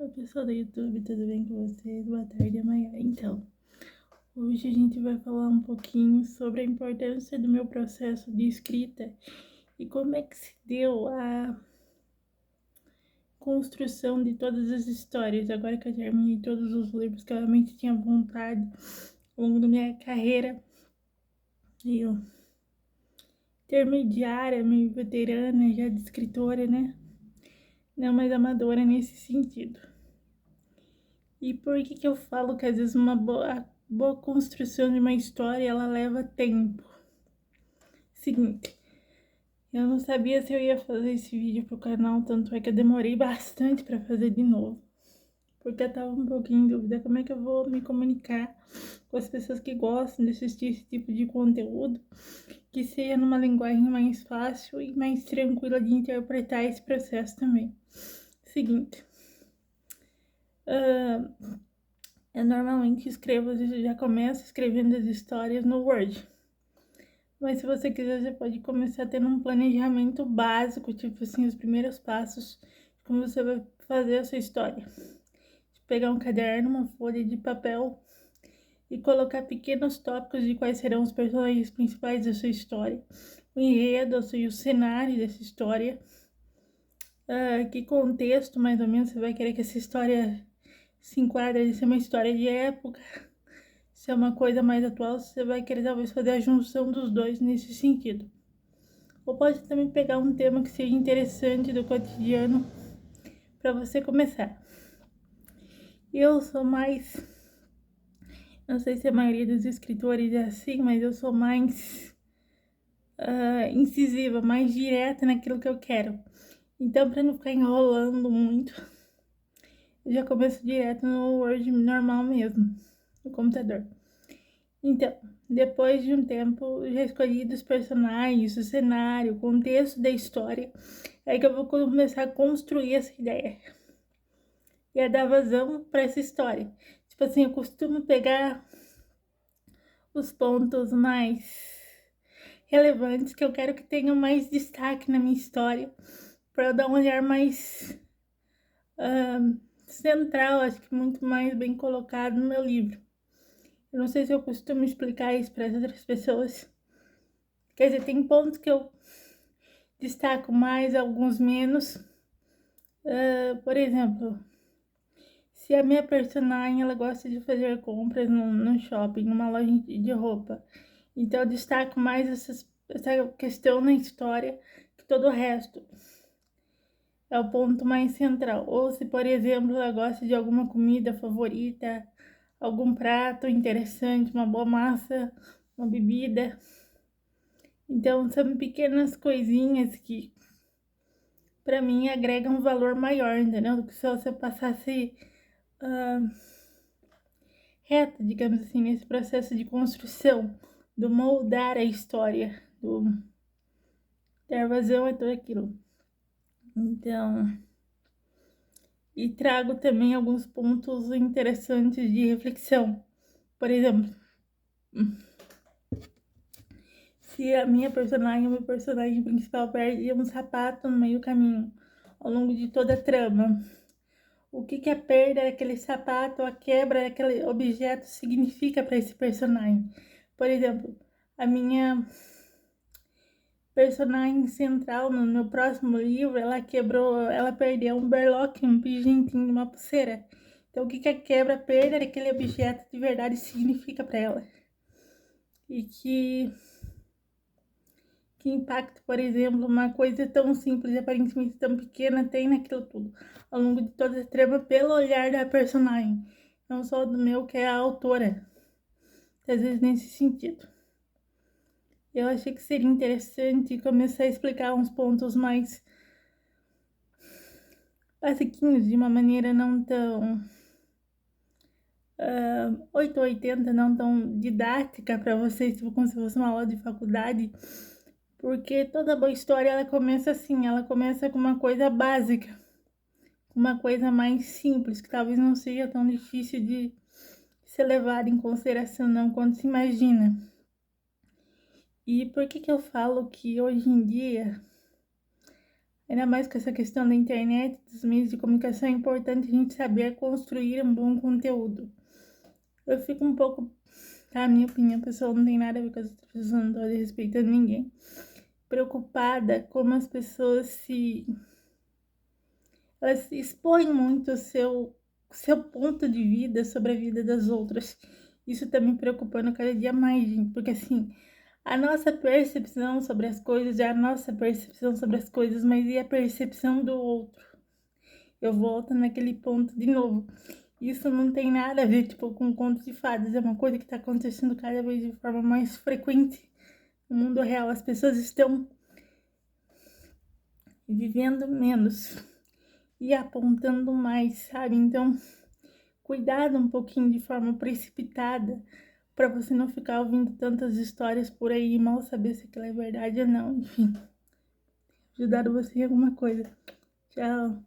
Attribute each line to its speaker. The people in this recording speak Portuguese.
Speaker 1: Oi, pessoal do YouTube, tudo bem com vocês? Boa tarde, amanhã. Então, hoje a gente vai falar um pouquinho sobre a importância do meu processo de escrita e como é que se deu a construção de todas as histórias. Agora que eu terminei todos os livros que eu realmente tinha vontade ao longo da minha carreira, meio intermediária, meio veterana já de escritora, né? Não mais amadora nesse sentido. E por que eu falo que às vezes uma boa construção de uma história, ela leva tempo? Seguinte, eu não sabia se eu ia fazer esse vídeo pro canal, tanto é que eu demorei bastante para fazer de novo. Porque eu tava um pouquinho em dúvida como é que eu vou me comunicar com as pessoas que gostam de assistir esse tipo de conteúdo, que seja numa linguagem mais fácil e mais tranquila de interpretar esse processo também. Seguinte, eu normalmente escrevo, já começo escrevendo as histórias no Word. Mas se você quiser, você pode começar tendo um planejamento básico, tipo assim, os primeiros passos de como você vai fazer a sua história. Pegar um caderno, uma folha de papel e colocar pequenos tópicos de quais serão os personagens principais da sua história, o enredo, ou seja, o cenário dessa história, que contexto mais ou menos você vai querer que essa história se enquadre, se é uma história de época, se é uma coisa mais atual, você vai querer talvez fazer a junção dos dois nesse sentido. Ou pode também pegar um tema que seja interessante do cotidiano para você começar. Eu sou mais, não sei se a maioria dos escritores é assim, mas eu sou mais incisiva, mais direta naquilo que eu quero. Então, para não ficar enrolando muito, eu já começo direto no Word normal mesmo, no computador. Então, depois de um tempo, já escolhi os personagens, o cenário, o contexto da história, é aí que eu vou começar a construir essa ideia e a dar vazão para essa história. Tipo assim, eu costumo pegar os pontos mais relevantes que eu quero que tenham mais destaque na minha história, para eu dar um olhar mais central, acho que muito mais bem colocado no meu livro. Eu não sei se eu costumo explicar isso para as outras pessoas. Quer dizer, tem pontos que eu destaco mais, alguns menos. Por exemplo, se a minha personagem ela gosta de fazer compras no shopping, numa loja de roupa, então eu destaco mais essa questão na história que todo o resto. É o ponto mais central. Ou se, por exemplo, ela gosta de alguma comida favorita, algum prato interessante, uma boa massa, uma bebida. Então, são pequenas coisinhas que, para mim, agregam um valor maior, entendeu? Do que se você passasse reta, digamos assim, nesse processo de construção, do moldar a história, do dar vazão a tudo aquilo. Então, e trago também alguns pontos interessantes de reflexão. Por exemplo, se a minha personagem, o meu personagem principal perde um sapato no meio do caminho, ao longo de toda a trama, o que a perda daquele sapato, a quebra daquele objeto significa para esse personagem? Por exemplo, a minha personagem central no meu próximo livro, ela perdeu um berlock, um pingentinho, uma pulseira. Então, o que a quebra, a perda daquele objeto de verdade significa para ela? E que impacto, por exemplo, uma coisa tão simples, aparentemente tão pequena, tem naquilo tudo, ao longo de toda a trama, pelo olhar da personagem, não só do meu, que é a autora, às vezes nesse sentido. Eu achei que seria interessante começar a explicar uns pontos mais basiquinhos, de uma maneira não tão 880, não tão didática para vocês, tipo, como se fosse uma aula de faculdade, porque toda boa história ela começa assim, ela começa com uma coisa básica, uma coisa mais simples, que talvez não seja tão difícil de ser levada em consideração não quanto se imagina. E por que eu falo que hoje em dia Ainda mais com essa questão da internet, dos meios de comunicação, é importante a gente saber construir um bom conteúdo. Eu fico um pouco, tá? A minha opinião pessoal não tem nada a ver com as outras pessoas, não tô desrespeitando ninguém. Preocupada como as pessoas elas expõem muito o seu ponto de vida sobre a vida das outras. Isso tá me preocupando cada dia mais, gente, porque assim, a nossa percepção sobre as coisas é a nossa percepção sobre as coisas, mas e a percepção do outro? Eu volto naquele ponto de novo. Isso não tem nada a ver, tipo, com contos de fadas. É uma coisa que tá acontecendo cada vez de forma mais frequente no mundo real. As pessoas estão vivendo menos e apontando mais, sabe? Então, cuidado um pouquinho de forma precipitada para você não ficar ouvindo tantas histórias por aí e mal saber se aquilo é verdade ou não. Enfim, ajudar você em alguma coisa. Tchau.